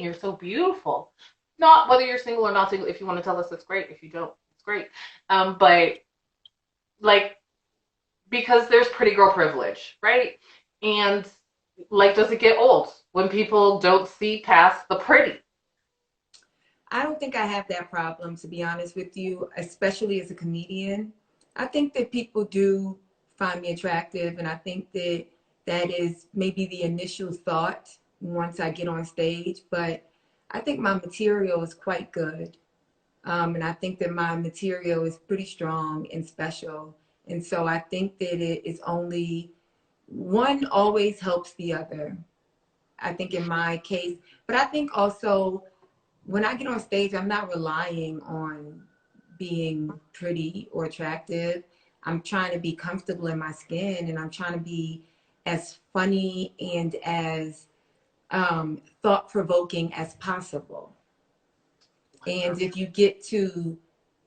you're so beautiful. Not whether you're single or not single. If you want to tell us, it's great. If you don't, it's great. But like, because there's pretty girl privilege, right? And like, does it get old when people don't see past the pretty? I don't think I have that problem, to be honest with you, especially as a comedian. I think that people do find me attractive, and I think that that is maybe the initial thought once I get on stage. But I think my material is quite good. And I think that my material is pretty strong and special. And so I think that it is only one always helps the other. I think in my case, but I think also when I get on stage, I'm not relying on being pretty or attractive. I'm trying to be comfortable in my skin, and I'm trying to be as funny and as thought provoking as possible. And if you get to,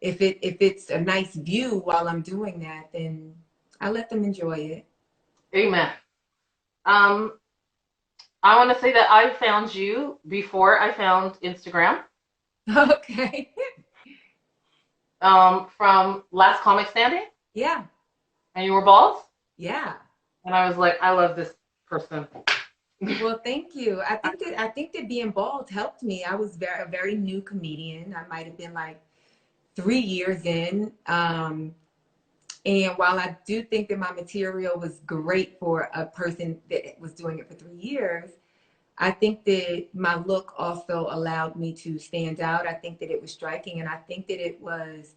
if it's a nice view while I'm doing that, then I let them enjoy it. Amen. Um, I want to say that I found you before I found Instagram. Okay. From Last Comic Standing, Yeah. and you were bald, Yeah. and I was like, I love this person. Well, thank you. I think that being bald helped me. I was a very new comedian. I might have been like 3 years in. And while I do think that my material was great for a person that was doing it for 3 years, I think that my look also allowed me to stand out. I think that it was striking, and I think that it was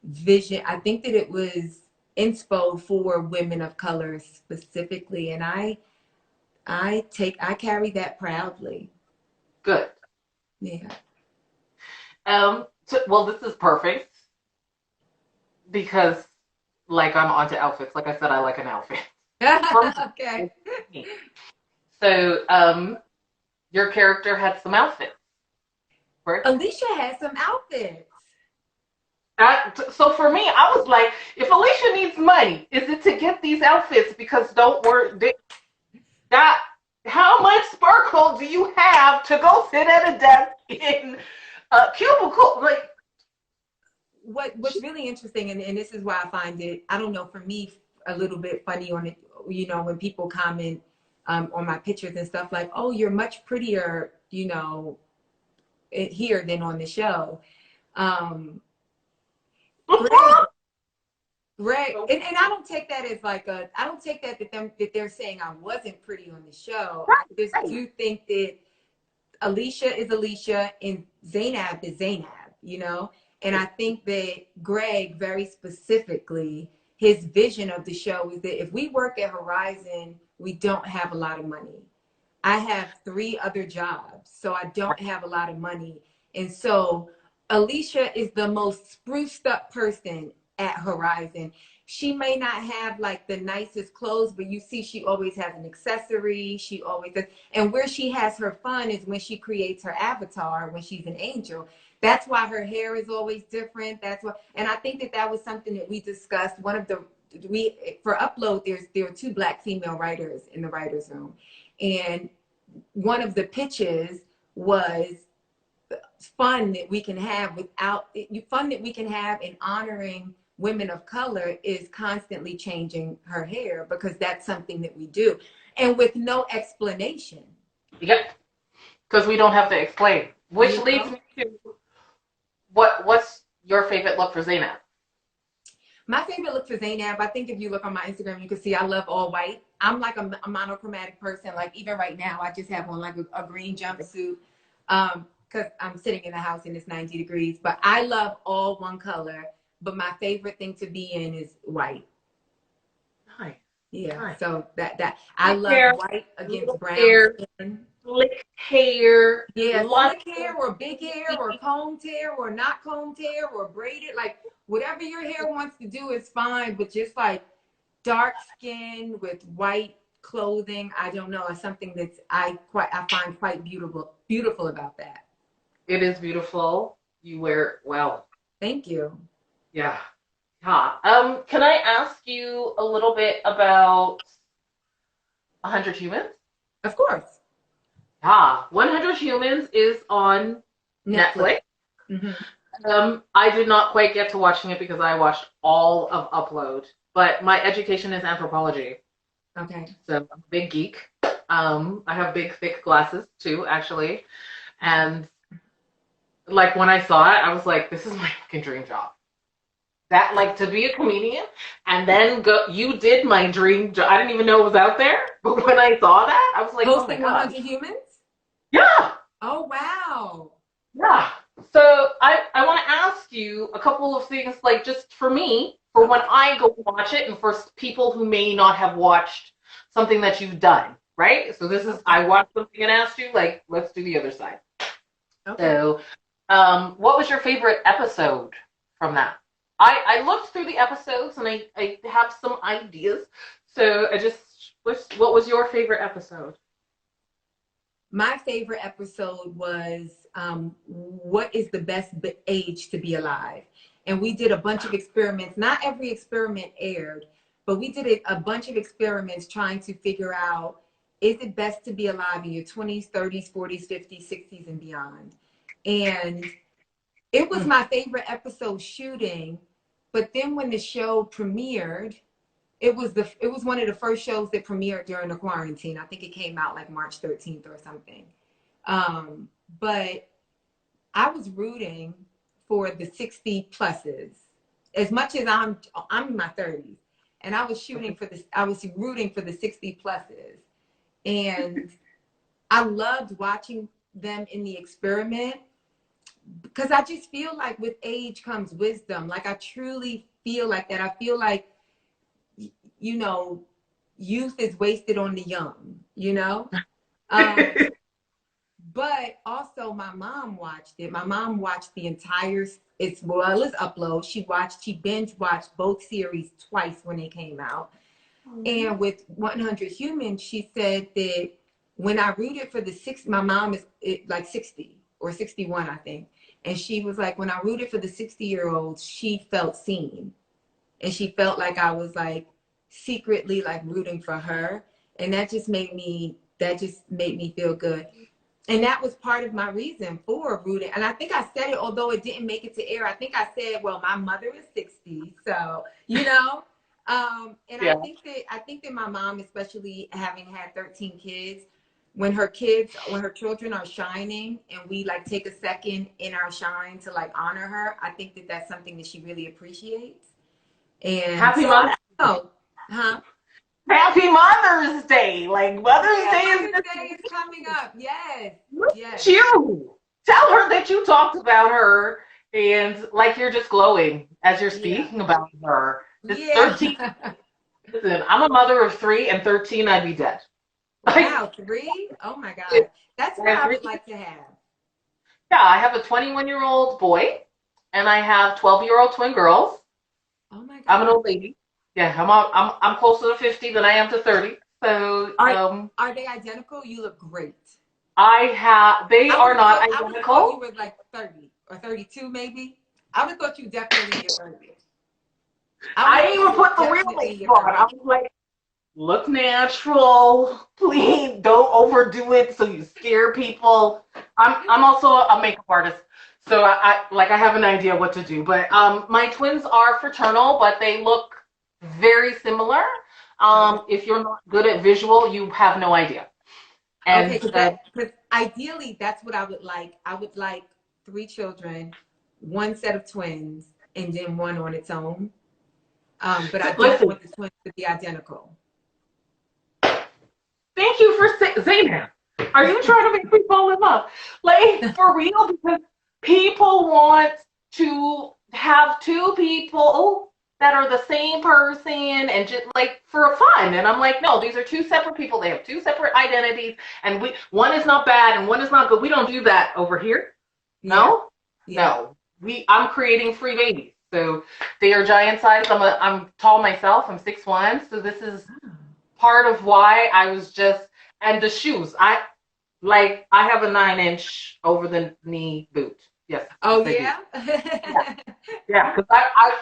vision. I think that it was inspo for women of color specifically, and I carry that proudly. Good. Yeah. Well, this is perfect because, like, I'm onto outfits. Like I said, I like an outfit. For Okay. me. So, your character had some outfits, right? Alicia has some outfits. So for me, I was like, if Alicia needs money, is it to get these outfits? Because don't worry, that how much sparkle do you have to go sit at a desk in a cubicle? Like, What's really interesting, and this is why I find it, I don't know, for me, a little bit funny on it, when people comment on my pictures and stuff like, oh, you're much prettier, here than on the show. Um, Greg, Greg, and I don't take that as like I don't take that they're saying I wasn't pretty on the show. I just do think that Alicia is Alicia and Zainab is Zainab. And I think that Greg, very specifically, his vision of the show is that if we work at Horizon, we don't have a lot of money. I have 3 other jobs, so I don't have a lot of money. And so Alicia is the most spruced up person at Horizon. She may not have like the nicest clothes, but you see she always has an accessory. She always does. And where she has her fun is when she creates her avatar, when she's an angel. That's why her hair is always different. That's why, and I think that that was something that we discussed. For Upload, there are 2 Black female writers in the writers' room, and one of the pitches was fun that we can have fun that we can have in honoring women of color is constantly changing her hair, because that's something that we do, and with no explanation. yep, because we don't have to explain. Which You leads know, me to what's your favorite look for Zainab? my favorite look for Zainab, I think if you look on my Instagram, you can see I love all white. I'm like a monochromatic person. Like even right now, I just have on like a green jumpsuit because I'm sitting in the house and it's 90 degrees. But I love all one color. But my favorite thing to be in is white. Nice, Yeah. nice. So that I Thick love hair, white against little brown hair, skin. slick hair, Yeah, lots slick hair of or big hair or combed hair or not combed hair or braided, like whatever your hair wants to do is fine, but just like dark skin with white clothing, I don't know, it's something that's I find quite beautiful about that. It is beautiful. You wear it well. Thank you. Yeah. Yeah. Can I ask you a little bit about 100 Humans? Of course. Ah, 100 Humans is on Netflix. Netflix. Hmm. I did not quite get to watching it because I watched all of Upload, but my education is anthropology, Okay. so I'm a big geek. I have big, thick glasses too, actually, and like when I saw it, I was like, "This is my fucking dream job." That like to be a comedian and then go. You did my dream job. I didn't even know it was out there, but when I saw that, I was like, "Oh my Hosting god, 100 Humans? yeah!" Oh, wow. Yeah. So I want to ask you a couple of things, like just for me, for when Okay. I go watch it, and for people who may not have watched something that you've done, right? So this is Okay. I watched something and asked you, like, let's do the other side. Okay. So, what was your favorite episode from that? I looked through the episodes and I have some ideas. So I just what was your favorite episode? My favorite episode was what is the best age to be alive? And we did a bunch of experiments. Not every experiment aired, but we did a bunch of experiments trying to figure out, is it best to be alive in your 20s, 30s, 40s, 50s, 60s, and beyond? And it was Mm. my favorite episode shooting. But then when the show premiered, it was one of the first shows that premiered during the quarantine. I think it came out like March 13th or something. Um, but I was rooting for the 60 pluses as much as I'm in my 30s, and I was rooting for the 60 pluses, and I loved watching them in the experiment because I just feel like with age comes wisdom. Like I truly feel like that. I feel like, you know, youth is wasted on the young, you know? Um, but also my mom watched it. My mom watched the entire, it's well, it's Upload. She binge watched both series twice when they came out. And with 100 Humans, she said that when I rooted for the my mom is like 60 or 61, I think. And she was like, when I rooted for the 60-year-olds, she felt seen. And she felt like I was like secretly like rooting for her. And that just made me feel good. And that was part of my reason for rooting. And I think I said it, although it didn't make it to air. I think I said, well, my mother is 60, so you know. And Yeah. I think that my mom, especially having had 13 kids, when her children are shining and we like take a second in our shine to like honor her, I think that that's something that she really appreciates. And Happy so I Mother's don't know, huh? Happy Mother's Day. Like Mother's Yeah, Day is Mother's this Day is coming up. Yes, look at yes, you. Tell her that you talked about her and like you're just glowing as you're yeah, speaking about her. This 13, yeah. listen, I'm a mother of three, and 13 I'd be dead. Like Wow, three? Oh my God. That's I what have I three would kids. like to have. Yeah, I have a 21-year-old boy and I have 12-year-old twin girls. Oh my I'm an God. old lady. Yeah, I'm closer to 50 than I am to 30. So Are are they identical? You look great. they are not I would have thought you identical. were like 30 or 32 maybe. I would have thought you definitely in your 30s. I would I have didn't thought you even were put the real definitely in your makeup on. I 30s. was like, look natural. Please don't overdo it so you scare people. I'm also a makeup artist. So I have an idea what to do. But my twins are fraternal, but they look very similar. Okay. If you're not good at visual, you have no idea. Okay, And because ideally that's what I would like. I would like three children, one set of twins, and then one on its own. But I don't listen, want the twins to be identical. thank you for Zainab. Are you trying to make me fall in love? Like for real? Because people want to have two people that are the same person and just like for fun. And I'm like, no, these are two separate people. They have two separate identities, and one is not bad and one is not good. We don't do that over here. Yeah, No, yeah. no. I'm creating free babies. So they are giant size. I'm tall myself. I'm 6'1". So this is part of why I was just and the shoes. I have a 9-inch over the knee boot. Yes, yes Oh I do. yeah. Yeah, yeah. Because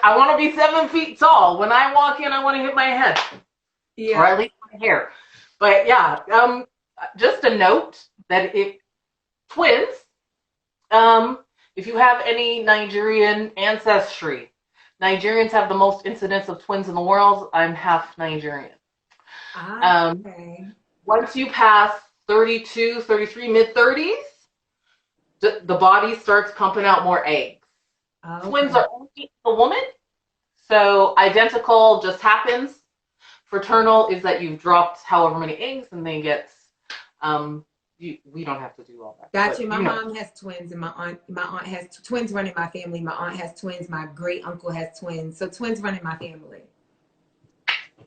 I want to be 7 feet tall. When I walk in, I want to hit my head or Yeah. at least my hair. But yeah, just a note that if twins, um, if you have any Nigerian ancestry, Nigerians have the most incidence of twins in the world. I'm half Nigerian. Ah, Um, okay. once you pass 32, 33, mid 30s, the body starts pumping out more eggs. Twins Okay. are only a woman, so identical just happens. Fraternal is that you've dropped however many eggs and they get we don't have to do all that, but Gotcha. My you know. mom has twins, and my aunt has twins running my family. My aunt has twins. My great uncle has twins. So twins running my family.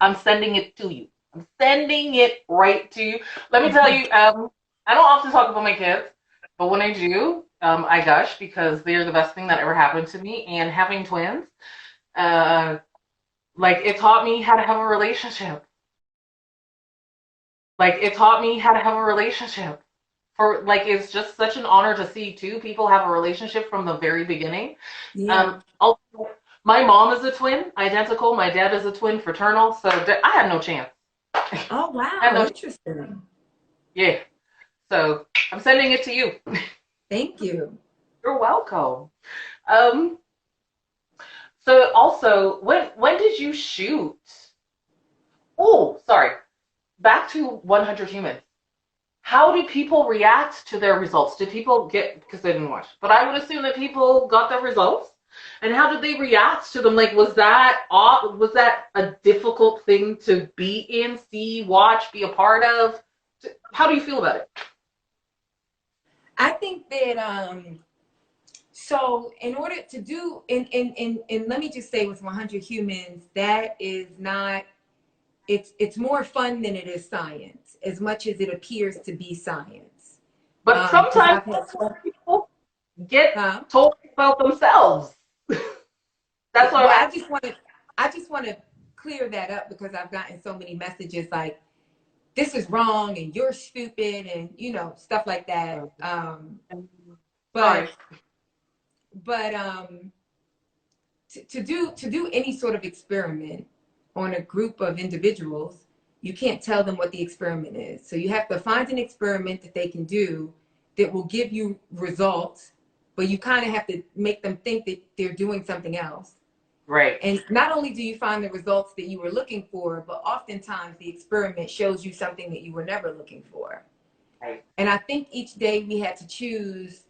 I'm sending it to you. I'm sending it right to you. Let me tell you, I don't often talk about my kids, but when I do, I gush because they're the best thing that ever happened to me. And having twins, uh, like it taught me how to have a relationship. Like it taught me how to have a relationship. For like, it's just such an honor to see two people have a relationship from the very beginning. Yeah. Also, my mom is a twin, identical. My dad is a twin, fraternal. So I had no chance. I Oh had wow, no, interesting. yeah. So I'm sending it to you. Thank you. You're welcome. Um, so also, when did you shoot? Oh, sorry. Back to 100 Humans. How do people react to their results? Did people get, because they didn't watch, but I would assume that people got their results. And how did they react to them? Like, was that a difficult thing to be in, see, watch, be a part of? How do you feel about it? I think that so in order to do in let me just say with 100 humans, that is not it's more fun than it is science, as much as it appears to be science. But Because sometimes I've had that's what people get huh? told about themselves. That's what Well, I'm I just want to clear that up because I've gotten so many messages like this is wrong and you're stupid and stuff like that. sorry. But but to do any sort of experiment on a group of individuals, you can't tell them what the experiment is. So you have to find an experiment that they can do that will give you results, but you kind of have to make them think that they're doing something else. Right. And not only do you find the results that you were looking for, but oftentimes the experiment shows you something that you were never looking for. Right. And I think each day we had to choose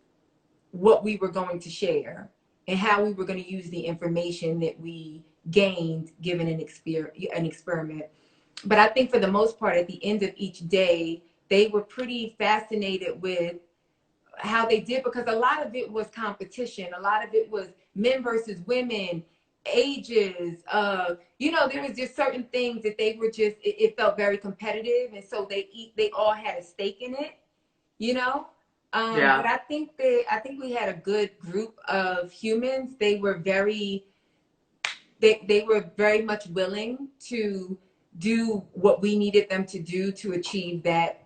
what we were going to share and how we were going to use the information that we gained given an experiment. But I think for the most part, at the end of each day, they were pretty fascinated with how they did because a lot of it was competition. A lot of it was men versus women, ages. There was just certain things that they were just, it felt very competitive. And so they all had a stake in it, you know? Yeah. But I think we had a good group of humans. They were very much willing to do what we needed them to do to achieve that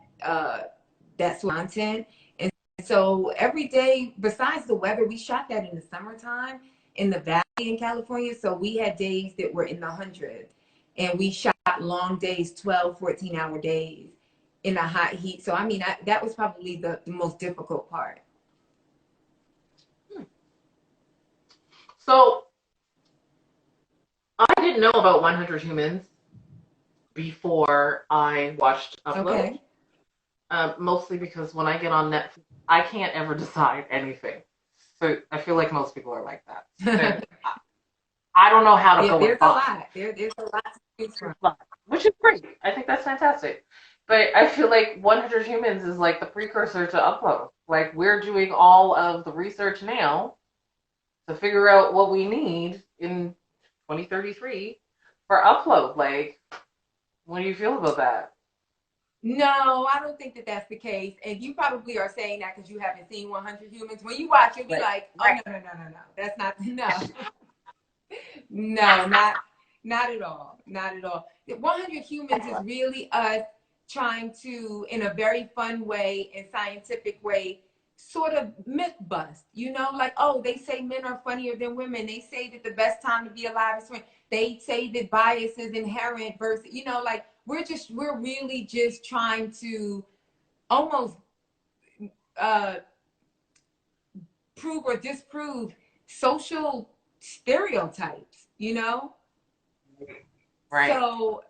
content. And so every day, besides the weather, we shot that in the summertime in the valley in California. So we had days that were in the hundreds, and we shot long days, 12, 14-hour days in the hot heat. So I mean, that was probably the most difficult part. So I didn't know about 100 Humans before I watched Upload. Okay. Mostly because when I get on Netflix, I can't ever decide anything. So I feel like most people are like that. And I don't know how to Yeah, go there's a about lot. There's a lot to choose from. it, which is great. I think that's fantastic. But I feel like 100 Humans is like the precursor to Upload. Like we're doing all of the research now to figure out what we need in 2033 for Upload. Like, what do you feel about that? No, I don't think that that's the case. And you probably are saying that because you haven't seen 100 Humans. When you watch, you'll be Right. like, oh, Right. no, no, no, no, no. That's not, no. No, not at all. Not at all. 100 Humans is really us trying to, in a very fun way and scientific way, sort of myth bust. Like, oh, they say men are funnier than women. They say that the best time to be alive is when they say that bias is inherent versus, like we're really just trying to almost uh, prove or disprove social stereotypes, you know? Right. So,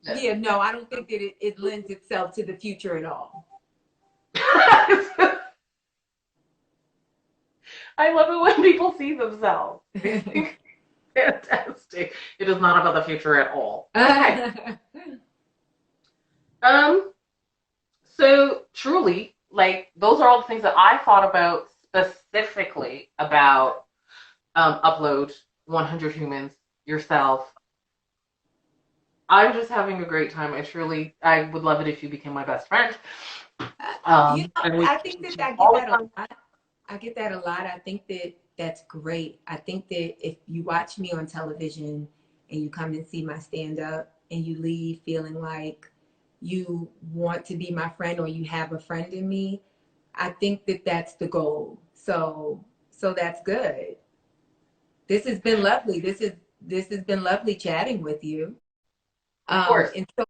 yeah, no, I don't think that it lends itself to the future at all. I love it when people see themselves. Fantastic. It is not about the future at all. Okay. Um, so truly, like those are all the things that I thought about specifically about upload 100 humans, yourself. I'm just having a great time. I would love it if you became my best friend. You know, And we I think that I get all the that a time. lot. I get that a lot. I think that that's great. I think that if you watch me on television and you come and see my stand up and you leave feeling like you want to be my friend or you have a friend in me, I think that that's the goal. So that's good. This has been lovely. This has been lovely chatting with you. Of course. And so